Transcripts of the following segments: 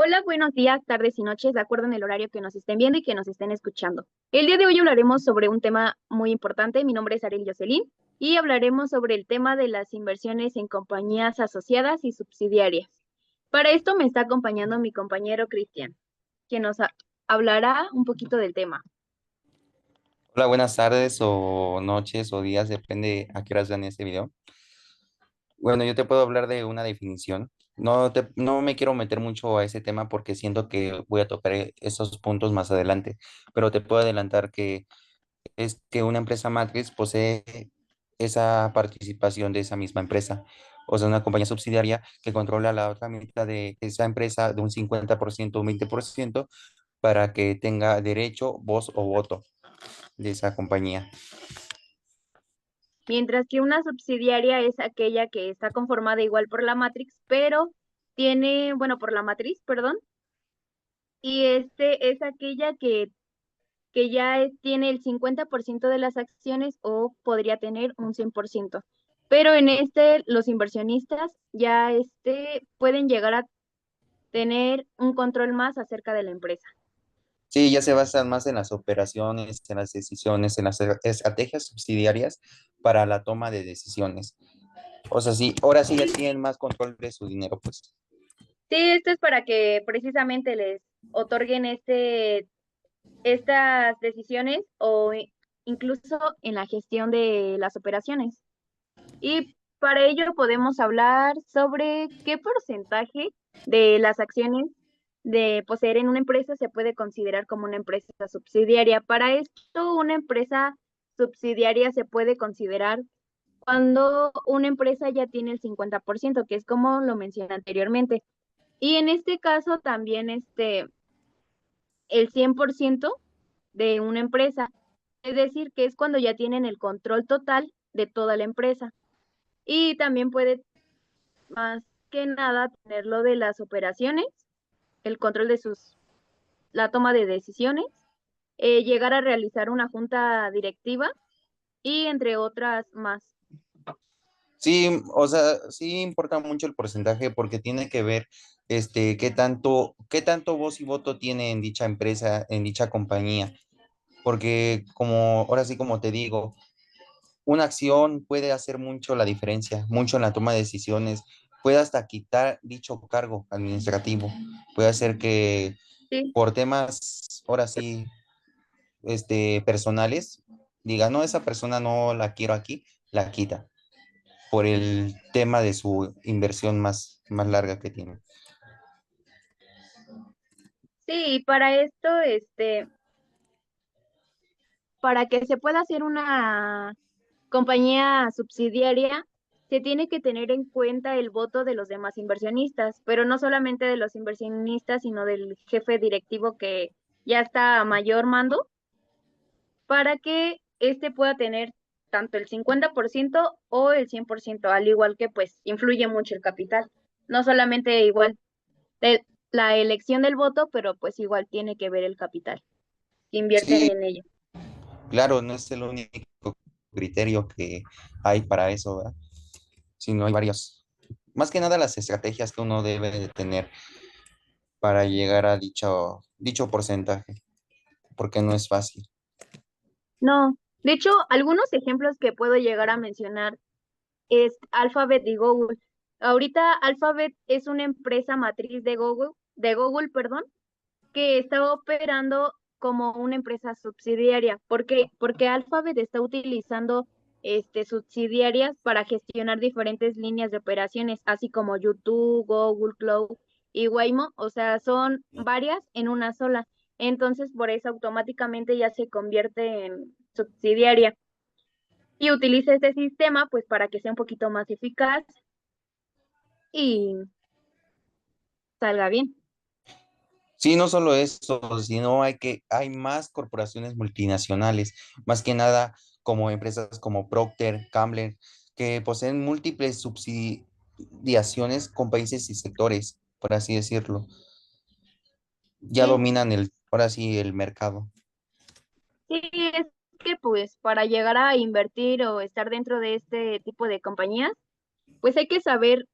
Hola, buenos días, tardes y noches, de acuerdo en el horario que nos estén viendo y que nos estén escuchando. El día de hoy hablaremos sobre un tema muy importante. Mi nombre es Ariel Jocelyn y hablaremos sobre el tema de las inversiones en compañías asociadas y subsidiarias. Para esto me está acompañando mi compañero Cristian, quien hablará un poquito del tema. Hola, buenas tardes o noches o días, depende a qué horas vean este video. Bueno, yo te puedo hablar de una definición. No me quiero meter mucho a ese tema porque siento que voy a tocar esos puntos más adelante, pero te puedo adelantar que es que una empresa matriz posee esa participación de esa misma empresa, o sea, una compañía subsidiaria que controla la otra mitad de esa empresa de un 50% o un 20% para que tenga derecho, voz o voto de esa compañía. Mientras que una subsidiaria es aquella que está conformada igual por la matrix, pero tiene, bueno, por la matriz, perdón, y este es aquella que ya tiene el 50% de las acciones o podría tener un 100%. Pero en este, los inversionistas ya pueden llegar a tener un control más acerca de la empresa. Sí, ya se basan más en las operaciones, en las decisiones, en las estrategias subsidiarias para la toma de decisiones. O sea, sí, ahora sí ya Sí, tienen más control de su dinero, pues. sí, esto es para que precisamente les otorguen estas decisiones o incluso en la gestión de las operaciones. Y para ello podemos hablar sobre qué porcentaje de las acciones de poseer en una empresa se puede considerar como una empresa subsidiaria. Para esto, una empresa subsidiaria se puede considerar cuando una empresa ya tiene el 50%, que es como lo mencioné anteriormente. Y en este caso también el 100% de una empresa, es decir, que es cuando ya tienen el control total de toda la empresa. Y también puede más que nada tener lo de las operaciones, el control de la toma de decisiones, llegar a realizar una junta directiva y entre otras más. Sí, o sea, sí importa mucho el porcentaje porque tiene que ver qué tanto voz y voto tiene en dicha empresa, en dicha compañía. Porque como, ahora sí como te digo, una acción puede hacer mucho la diferencia, mucho en la toma de decisiones, puede hasta quitar dicho cargo administrativo, puede hacer que Sí, por temas, ahora sí, personales, diga, no, esa persona no la quiero aquí, la quita, por el tema de su inversión más larga que tiene. sí, y para esto, para que se pueda hacer una compañía subsidiaria, se tiene que tener en cuenta el voto de los demás inversionistas, pero no solamente de los inversionistas, sino del jefe directivo que ya está a mayor mando, para que éste pueda tener tanto el 50% o el 100%, al igual que pues influye mucho el capital. No solamente igual de la elección del voto, pero pues igual tiene que ver el capital que invierten Sí, en ello. claro, no es el único criterio que hay para eso, ¿verdad? Sino hay varios. Más que nada las estrategias que uno debe de tener para llegar a dicho porcentaje, porque no es fácil. No, de hecho, algunos ejemplos que puedo llegar a mencionar es Alphabet y Google. Ahorita Alphabet es una empresa matriz de Google, perdón, que está operando como una empresa subsidiaria. ¿Por qué? Porque Alphabet está utilizando subsidiarias para gestionar diferentes líneas de operaciones, así como YouTube, Google Cloud y Waymo, o sea, son varias en una sola. Entonces, por eso automáticamente ya se convierte en subsidiaria y utiliza este sistema pues para que sea un poquito más eficaz y salga bien. Sí, no solo eso, sino hay más corporaciones multinacionales, más que nada como empresas como Procter, Gamble, que poseen múltiples subsidiaciones con países y sectores, por así decirlo. Ya Sí, dominan ahora sí, el mercado. sí, es que pues para llegar a invertir o estar dentro de este tipo de compañías, pues hay que saber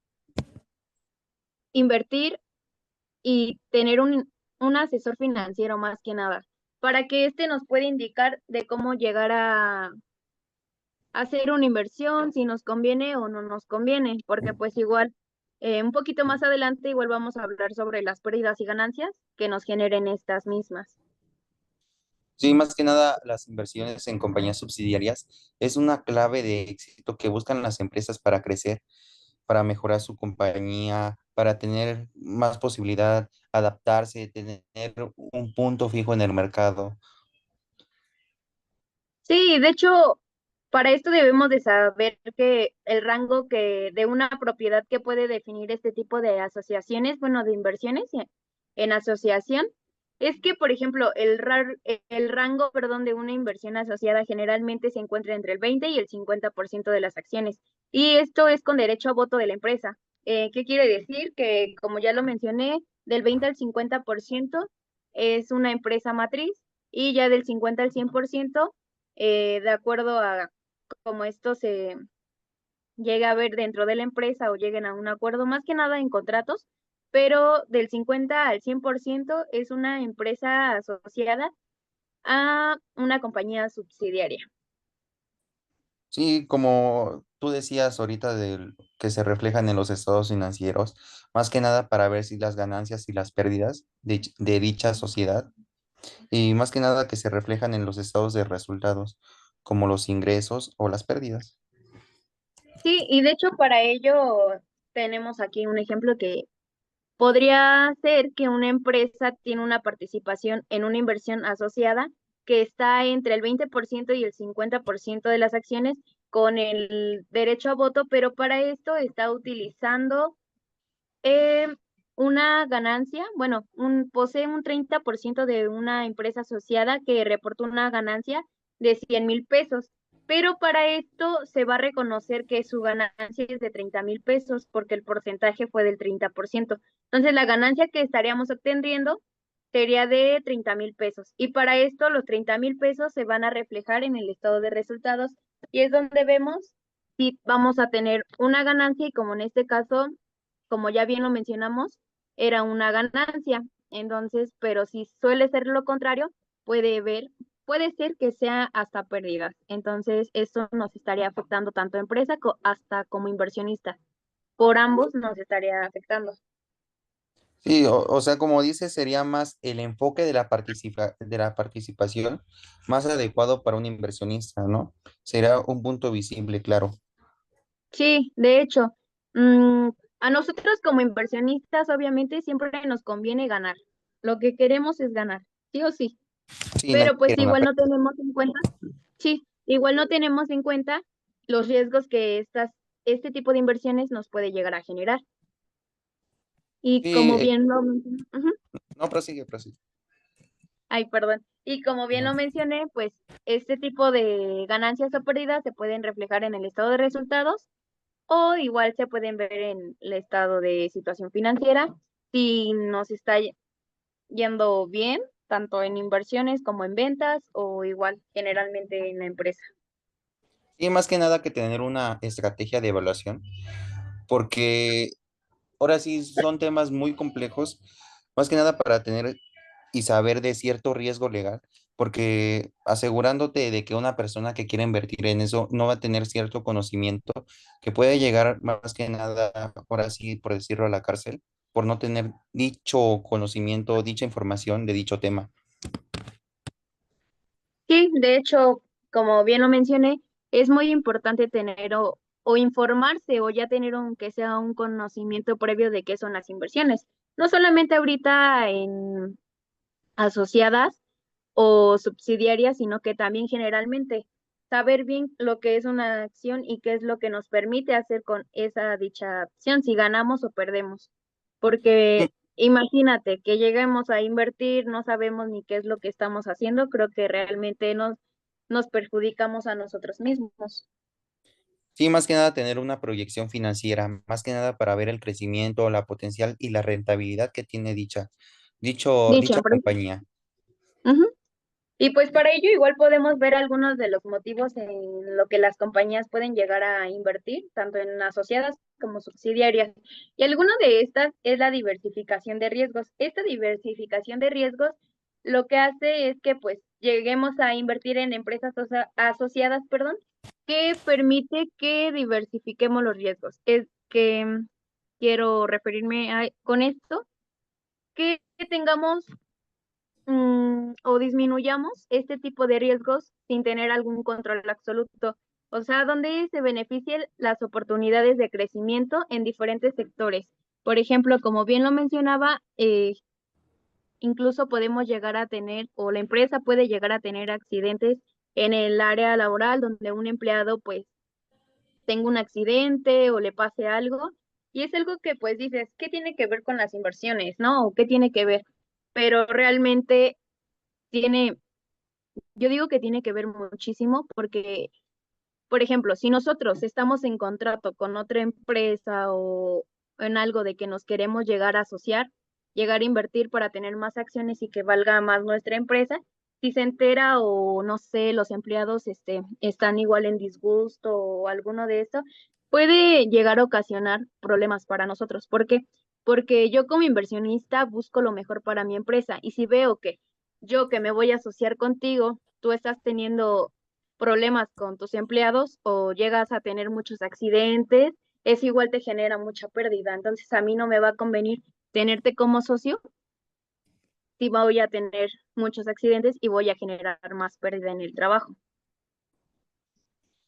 invertir y tener un asesor financiero más que nada, para que éste nos pueda indicar de cómo llegar a hacer una inversión, si nos conviene o no nos conviene, porque pues igual un poquito más adelante igual vamos a hablar sobre las pérdidas y ganancias que nos generen estas mismas. Sí, más que nada, las inversiones en compañías subsidiarias es una clave de éxito que buscan las empresas para crecer, para mejorar su compañía, para tener más posibilidad, adaptarse, tener un punto fijo en el mercado. Sí, de hecho, para esto debemos de saber que el rango que de una propiedad que puede definir este tipo de asociaciones, bueno, de inversiones en asociación, es que, por ejemplo, el rango, perdón, de una inversión asociada generalmente se encuentra entre el 20 y el 50% de las acciones. Y esto es con derecho a voto de la empresa. ¿Qué quiere decir? Que, como ya lo mencioné, del 20 al 50% es una empresa matriz y ya del 50 al 100% de acuerdo a cómo esto se llega a ver dentro de la empresa o lleguen a un acuerdo, más que nada en contratos, pero del 50 al 100% es una empresa asociada a una compañía subsidiaria. Sí, como tú decías ahorita que se reflejan en los estados financieros, más que nada para ver si las ganancias y las pérdidas de dicha sociedad, y más que nada que se reflejan en los estados de resultados, como los ingresos o las pérdidas. Sí, y de hecho para ello tenemos aquí un ejemplo que podría ser que una empresa tiene una participación en una inversión asociada que está entre el 20% y el 50% de las acciones con el derecho a voto, pero para esto está utilizando eh, una ganancia, bueno, posee un 30% de una empresa asociada que reportó una ganancia de 100,000 pesos, pero para esto se va a reconocer que su ganancia es de 30,000 pesos porque el porcentaje fue del 30%. Entonces, la ganancia que estaríamos obteniendo sería de 30,000 pesos. Y para esto, los 30,000 pesos se van a reflejar en el estado de resultados y es donde vemos si vamos a tener una ganancia y como en este caso como ya bien lo mencionamos, era una ganancia. Entonces, pero si suele ser lo contrario, puede ser que sea hasta pérdidas. Entonces, eso nos estaría afectando tanto empresa hasta como inversionista. Por ambos nos estaría afectando. Sí, o sea, como dices, sería más el enfoque de de la participación más adecuado para un inversionista, ¿no? Será un punto visible, claro. Sí, de hecho, mm, a nosotros como inversionistas, obviamente, siempre nos conviene ganar. Lo que queremos es ganar, sí o sí. Sí, nadie Pero pues quiere una igual no pérdida. tenemos en cuenta. Sí, igual no tenemos en cuenta los riesgos que este tipo de inversiones nos puede llegar a generar. Y Sí, como bien lo mencioné, ujú, no, prosigue, prosigue. ay, perdón. Y como bien No. lo mencioné, pues este tipo de ganancias o pérdidas se pueden reflejar en el estado de resultados o igual se pueden ver en el estado de situación financiera si nos está yendo bien, tanto en inversiones como en ventas o igual generalmente en la empresa. Sí, más que nada que tener una estrategia de evaluación, porque ahora sí son temas muy complejos, más que nada para tener y saber de cierto riesgo legal, porque asegurándote de que una persona que quiere invertir en eso no va a tener cierto conocimiento, que puede llegar más que nada, ahora sí, por decirlo, a la cárcel, por no tener dicho conocimiento, dicha información de dicho tema. Sí, de hecho, como bien lo mencioné, es muy importante tener o informarse o ya tener aunque sea un conocimiento previo de qué son las inversiones. No solamente ahorita en asociadas o subsidiarias, sino que también generalmente saber bien lo que es una acción y qué es lo que nos permite hacer con esa dicha acción, si ganamos o perdemos. Porque imagínate que lleguemos a invertir, no sabemos ni qué es lo que estamos haciendo, creo que realmente nos perjudicamos a nosotros mismos. Sí, más que nada tener una proyección financiera, más que nada para ver el crecimiento, la potencial y la rentabilidad que tiene Dicha dicha empresa. compañía. Ujú. Y pues para ello igual podemos ver algunos de los motivos en lo que las compañías pueden llegar a invertir, tanto en asociadas como subsidiarias. Y alguna de estas es la diversificación de riesgos. Esta diversificación de riesgos lo que hace es que pues lleguemos a invertir en empresas asociadas, perdón, que permite que diversifiquemos los riesgos. Es que quiero referirme con esto, que tengamos o disminuyamos este tipo de riesgos sin tener algún control absoluto. O sea, donde se beneficien las oportunidades de crecimiento en diferentes sectores. Por ejemplo, como bien lo mencionaba, incluso podemos llegar a tener, o la empresa puede llegar a tener accidentes en el área laboral donde un empleado pues tenga un accidente o le pase algo. Y es algo que pues dices, ¿qué tiene que ver con las inversiones, no? ¿O qué tiene que ver? Pero realmente tiene, yo digo que tiene que ver muchísimo porque, por ejemplo, si nosotros estamos en contrato con otra empresa o en algo de que nos queremos llegar a asociar, llegar a invertir para tener más acciones y que valga más nuestra empresa, si se entera o no sé, los empleados están igual en disgusto o alguno de esto, puede llegar a ocasionar problemas para nosotros. ¿Por qué? Porque yo como inversionista busco lo mejor para mi empresa y si veo que yo que me voy a asociar contigo, tú estás teniendo problemas con tus empleados o llegas a tener muchos accidentes, es igual te genera mucha pérdida. Entonces a mí no me va a convenir tenerte como socio si voy a tener muchos accidentes y voy a generar más pérdida en el trabajo.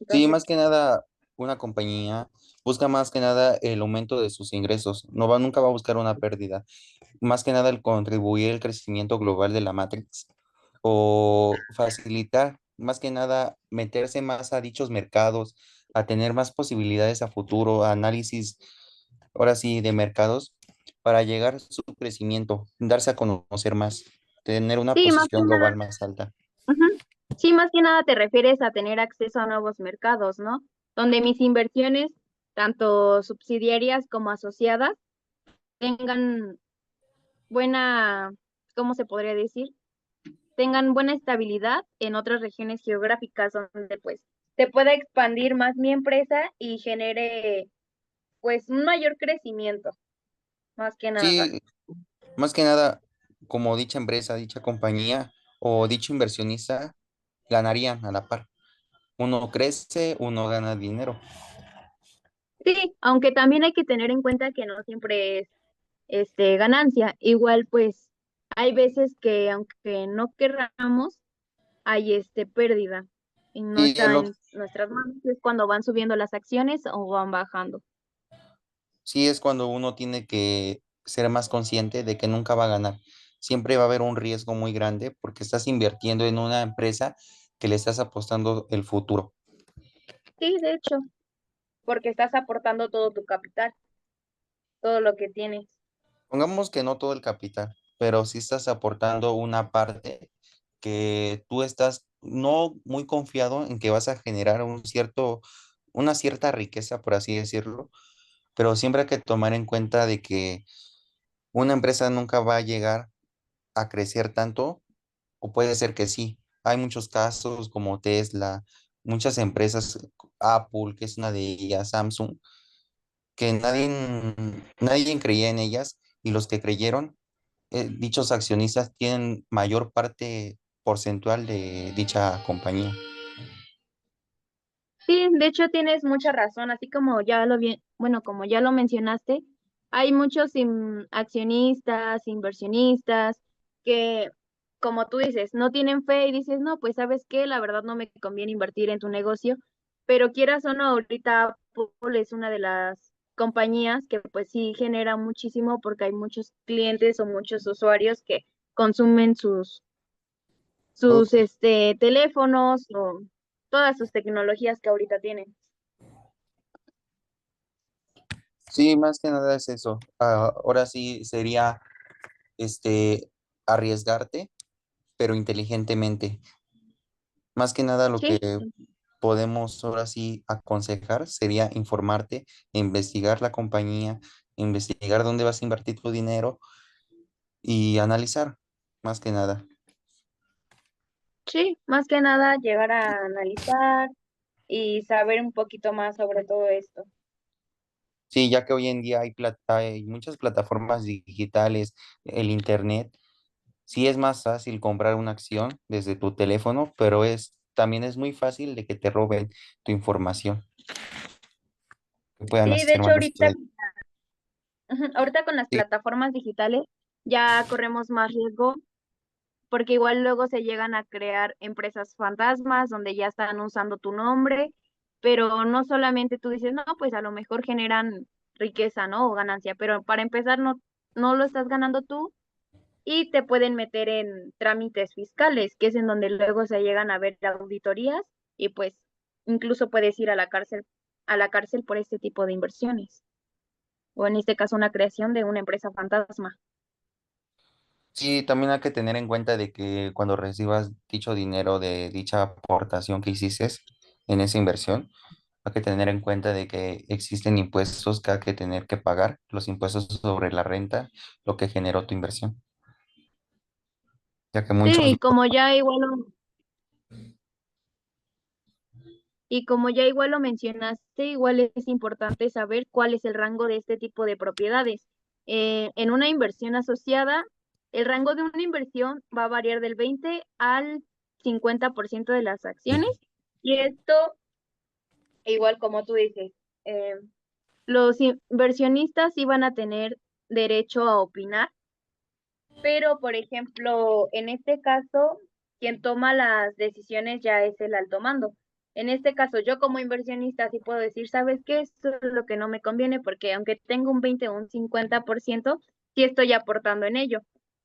Sí, Entonces, más que nada, una compañía busca más que nada el aumento de sus ingresos, nunca va a buscar una pérdida, más que nada el contribuir al crecimiento global de la Matrix o facilitar, más que nada, meterse más a dichos mercados, a tener más posibilidades a futuro, análisis, ahora sí, de mercados, para llegar a su crecimiento, darse a conocer más, tener una sí, más que posición nada, global más alta. ujú, sí, más que nada te refieres a tener acceso a nuevos mercados, ¿no? Donde mis inversiones, tanto subsidiarias como asociadas, tengan buena, ¿cómo se podría decir? Tengan buena estabilidad en otras regiones geográficas donde pues se pueda expandir más mi empresa y genere pues un mayor crecimiento, más que nada. Sí, más que nada, como dicha empresa, dicha compañía o dicho inversionista ganarían a la par. Uno crece, uno gana dinero. Sí, aunque también hay que tener en cuenta que no siempre es ganancia. Igual pues hay veces que aunque no querramos, hay pérdida y no Sí, está en nuestras manos, es cuando van subiendo las acciones o van bajando. sí es cuando uno tiene que ser más consciente de que nunca va a ganar. Siempre va a haber un riesgo muy grande porque estás invirtiendo en una empresa que le estás apostando el futuro. Sí, de hecho, porque estás aportando todo tu capital, todo lo que tienes. Pongamos que no todo el capital, pero sí estás aportando una parte que tú estás no muy confiado en que vas a generar una cierta riqueza, por así decirlo, pero siempre hay que tomar en cuenta de que una empresa nunca va a llegar a crecer tanto, o puede ser que sí. Hay muchos casos como Tesla, muchas empresas, Apple, que es una de ellas, Samsung, que nadie creía en ellas y los que creyeron, dichos accionistas tienen mayor parte porcentual de dicha compañía. Sí, de hecho tienes mucha razón, así como ya lo bien, bueno, como ya lo mencionaste, hay muchos accionistas, inversionistas que, como tú dices, no tienen fe y dices, no, pues sabes qué, la verdad no me conviene invertir en tu negocio, pero quieras o no, ahorita Apple es una de las compañías que pues sí genera muchísimo porque hay muchos clientes o muchos usuarios que consumen sus Productos. teléfonos o todas sus tecnologías que ahorita tienen. Sí, más que nada es eso. Ahora sí sería este arriesgarte, pero inteligentemente. Más que nada lo que Sí, podemos ahora sí aconsejar sería informarte, investigar la compañía, investigar dónde vas a invertir tu dinero y analizar, más que nada. sí, más que nada llegar a analizar y saber un poquito más sobre todo esto. Sí, ya que hoy en día hay muchas plataformas digitales, el internet, sí es más fácil comprar una acción desde tu teléfono, pero también es muy fácil de que te roben tu información, que puedan Sí, de hacer hecho mal uso de. ahorita con las Sí, plataformas digitales ya corremos más riesgo porque igual luego se llegan a crear empresas fantasmas donde ya están usando tu nombre, pero no solamente tú dices, no, pues a lo mejor generan riqueza, ¿no? O ganancia, pero para empezar no lo estás ganando tú y te pueden meter en trámites fiscales, que es en donde luego se llegan a ver auditorías y pues incluso puedes ir a la cárcel por este tipo de inversiones, o en este caso una creación de una empresa fantasma. sí, también hay que tener en cuenta de que cuando recibas dicho dinero de dicha aportación que hiciste en esa inversión, hay que tener en cuenta de que existen impuestos que hay que tener que pagar, los impuestos sobre la renta, lo que generó tu inversión, ya que muchos. Sí, y como ya igual lo mencionaste, igual es importante saber cuál es el rango de este tipo de propiedades. En una inversión asociada, el rango de una inversión va a variar del 20 al 50% de las acciones. Y esto, igual como tú dices, eh, los inversionistas sí van a tener derecho a opinar, pero por ejemplo, en este caso, quien toma las decisiones ya es el alto mando. En este caso, yo como inversionista sí puedo decir, ¿sabes qué? Esto es lo que no me conviene porque aunque tengo un 20 o un 50%, sí estoy aportando en ello,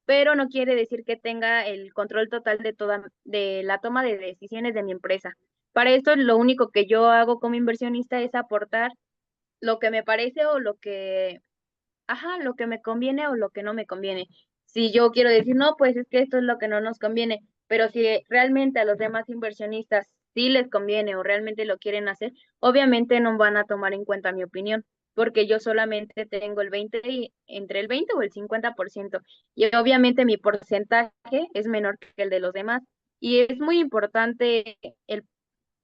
pero no quiere decir que tenga el control total de la toma de decisiones de mi empresa. Para esto, lo único que yo hago como inversionista es aportar lo que me parece o lo que me conviene o lo que no me conviene. Si yo quiero decir, no, pues es que esto es lo que no nos conviene, pero si realmente a los demás inversionistas sí les conviene o realmente lo quieren hacer, obviamente no van a tomar en cuenta mi opinión, porque yo solamente tengo entre el 20 o el 50%, y obviamente mi porcentaje es menor que el de los demás. Y es muy importante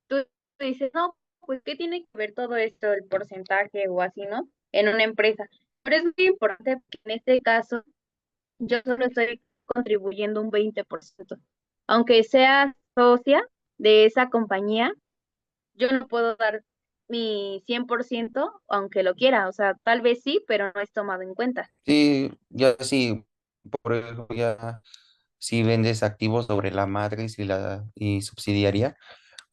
tú dices, no, pues ¿qué tiene que ver todo esto, el porcentaje o así, ¿no? En una empresa. Pero es muy importante porque en este caso yo solo estoy contribuyendo un 20%. Aunque sea socia de esa compañía, yo no puedo dar mi 100% aunque lo quiera. O sea, tal vez sí, pero no es tomado en cuenta. Sí, ya sí, por eso ya si vendes activos sobre la matriz y subsidiaria,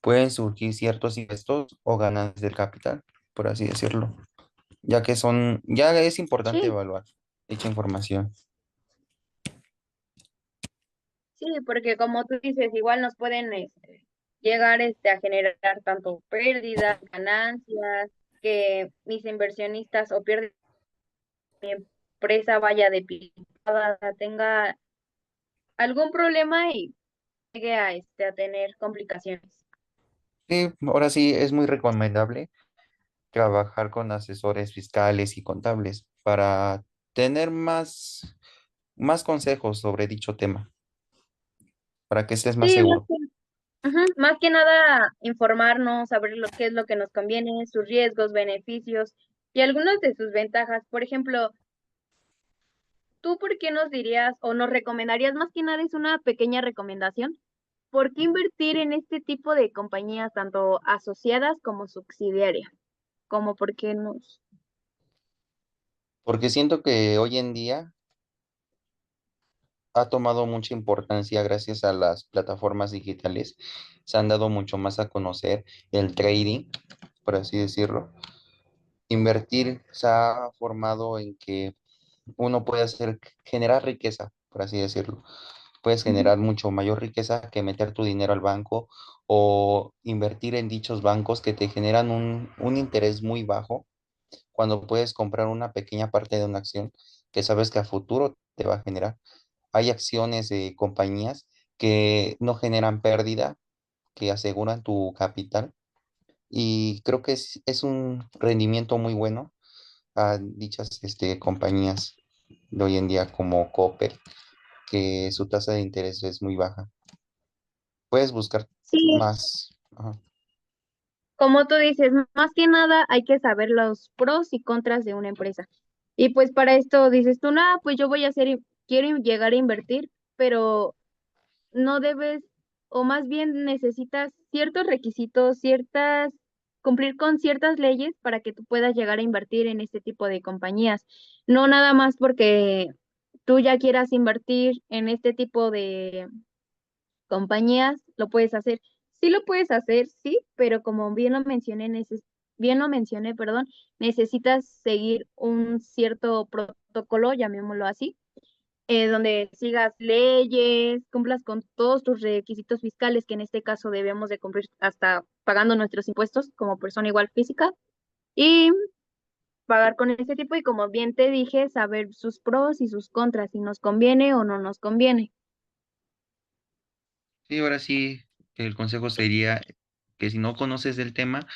pueden surgir ciertos impuestos o ganancias del capital, por así decirlo, ya es importante Sí, evaluar dicha información. sí, porque como tú dices, igual nos pueden llegar a generar tanto pérdidas, ganancias, que mis inversionistas o pierden mi empresa vaya de picada, tenga algún problema y llegue a tener complicaciones. Sí, ahora sí es muy recomendable trabajar con asesores fiscales y contables para tener más consejos sobre dicho tema, para que estés más Sí, seguro. más que nada informarnos, saber lo que es lo que nos conviene, sus riesgos, beneficios y algunas de sus ventajas. Por ejemplo, ¿tú por qué nos dirías o nos recomendarías, más que nada es una pequeña recomendación, por qué invertir en este tipo de compañías, tanto asociadas como subsidiarias? Como por qué nos... Porque siento que hoy en día ha tomado mucha importancia gracias a las plataformas digitales. Se han dado mucho más a conocer el trading, por así decirlo. Invertir se ha formado en que uno puede generar riqueza, por así decirlo. Puedes Ujú. generar mucho mayor riqueza que meter tu dinero al banco o invertir en dichos bancos que te generan un interés muy bajo cuando puedes comprar una pequeña parte de una acción que sabes que a futuro te va a generar. Hay acciones de compañías que no generan pérdida, que aseguran tu capital y creo que es un rendimiento muy bueno a dichas compañías de hoy en día como Coppel, que su tasa de interés es muy baja. Puedes buscar Sí, más. Ajá. como tú dices, más que nada hay que saber los pros y contras de una empresa. Y pues para esto dices tú, nada, pues yo voy a hacer, quiero llegar a invertir, pero no debes, o más bien necesitas ciertos requisitos, cumplir con ciertas leyes para que tú puedas llegar a invertir en este tipo de compañías. No nada más porque tú ya quieras invertir en este tipo de compañías, lo puedes hacer. Sí lo puedes hacer, sí, pero como bien lo mencioné, perdón, necesitas seguir un cierto protocolo, llamémoslo así, donde sigas leyes, cumplas con todos tus requisitos fiscales, que en este caso debemos de cumplir hasta pagando nuestros impuestos como persona igual física, y pagar con ese tipo, y como bien te dije, saber sus pros y sus contras, si nos conviene o no nos conviene. Sí, ahora sí, el consejo sería que si no conoces del tema,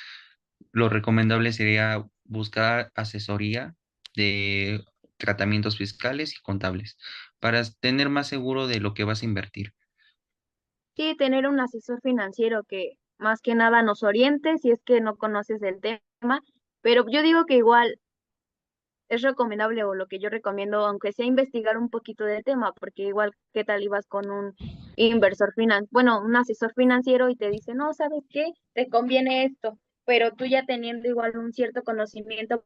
lo recomendable sería buscar asesoría de tratamientos fiscales y contables para tener más seguro de lo que vas a invertir. Sí, tener un asesor financiero que más que nada nos oriente si es que no conoces el tema, pero yo digo que igual es recomendable, o lo que yo recomiendo, aunque sea investigar un poquito del tema, porque igual, ¿qué tal ibas con un bueno, un asesor financiero y te dice, no, ¿sabes qué? Te conviene esto, pero tú ya teniendo igual un cierto conocimiento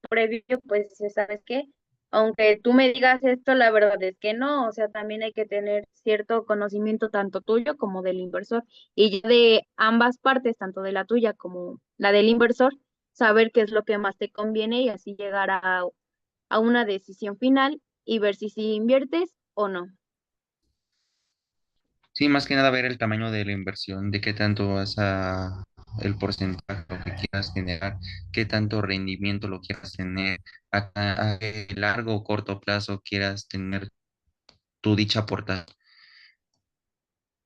previo, pues, ¿sabes qué? Aunque tú me digas esto, la verdad es que no, o sea, también hay que tener cierto conocimiento tanto tuyo como del inversor, y ya de ambas partes, tanto de la tuya como la del inversor, saber qué es lo que más te conviene y así llegar a una decisión final y ver si sí inviertes o no. Sí, más que nada ver el tamaño de la inversión, de qué tanto el porcentaje lo que quieras generar, qué tanto rendimiento lo quieras tener, a qué largo o corto plazo quieras tener tu dicha aportada,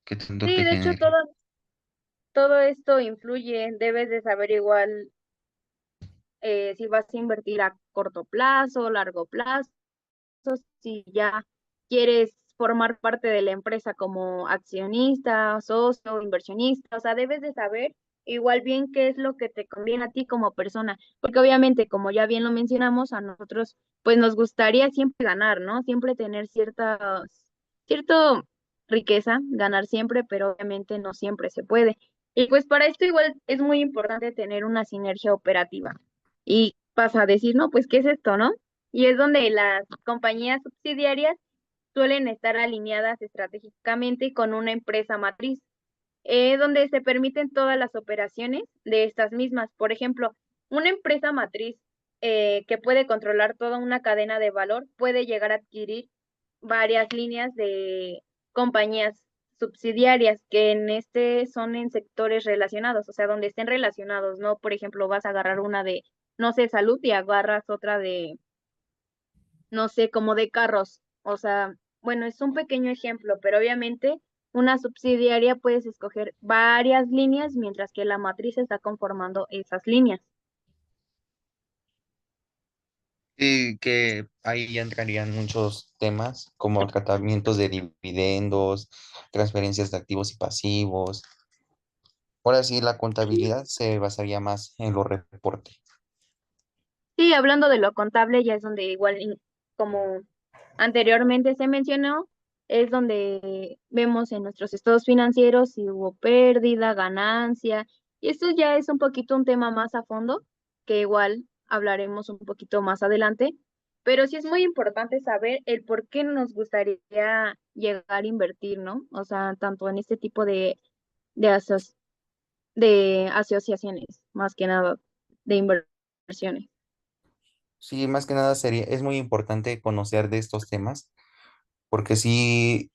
qué tanto Sí, te de hecho genere. todo esto influye, debes de saber igual si vas a invertir a corto plazo, largo plazo, si ya quieres formar parte de la empresa como accionista, socio, inversionista, o sea, debes de saber igual bien qué es lo que te conviene a ti como persona, porque obviamente, como ya bien lo mencionamos, a nosotros pues nos gustaría siempre ganar, ¿no? Siempre tener cierto riqueza, ganar siempre, pero obviamente no siempre se puede. Y pues para esto igual es muy importante tener una sinergia operativa. Y vas a decir, no, pues, ¿qué es esto, no? Y es donde las compañías subsidiarias suelen estar alineadas estratégicamente con una empresa matriz, donde se permiten todas las operaciones de estas mismas. Por ejemplo, una empresa matriz que puede controlar toda una cadena de valor puede llegar a adquirir varias líneas de compañías subsidiarias que en este son en sectores relacionados, o sea, donde estén relacionados, ¿no? Por ejemplo, vas a agarrar una de, no sé, salud, y agarras otra de, no sé, como de carros. O sea, bueno, es un pequeño ejemplo, pero obviamente una subsidiaria puedes escoger varias líneas mientras que la matriz está conformando esas líneas. Y que ahí ya entrarían muchos temas como tratamientos de dividendos, transferencias de activos y pasivos. Ahora sí, la contabilidad se basaría más en los reportes. Sí, hablando de lo contable, ya es donde igual, como anteriormente se mencionó, es donde vemos en nuestros estados financieros si hubo pérdida, ganancia, y esto ya es un poquito un tema más a fondo, que igual hablaremos un poquito más adelante, pero sí es muy importante saber el por qué nos gustaría llegar a invertir, ¿no? O sea, tanto en este tipo de, aso- de asociaciones, más que nada, de inversiones. Sí, más que nada es muy importante conocer de estos temas, porque sí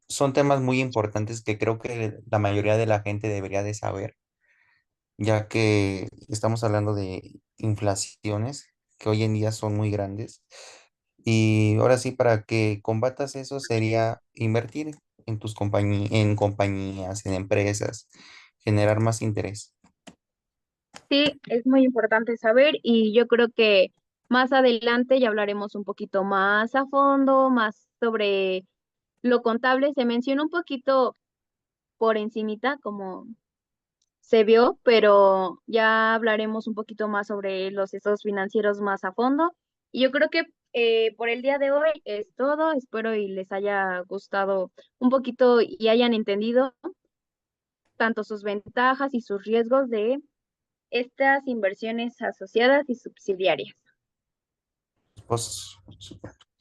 son temas muy importantes que creo que la mayoría de la gente debería de saber, ya que estamos hablando de inflaciones que hoy en día son muy grandes. Y ahora sí, para que combatas eso sería invertir en en compañías, en empresas, generar más interés. Sí, es muy importante saber, y yo creo que más adelante ya hablaremos un poquito más a fondo, más sobre lo contable. Se menciona un poquito por encimita, como se vio, pero ya hablaremos un poquito más sobre los estados financieros más a fondo. Y yo creo que por el día de hoy es todo. Espero y les haya gustado un poquito y hayan entendido tanto sus ventajas y sus riesgos de estas inversiones asociadas y subsidiarias. Pues,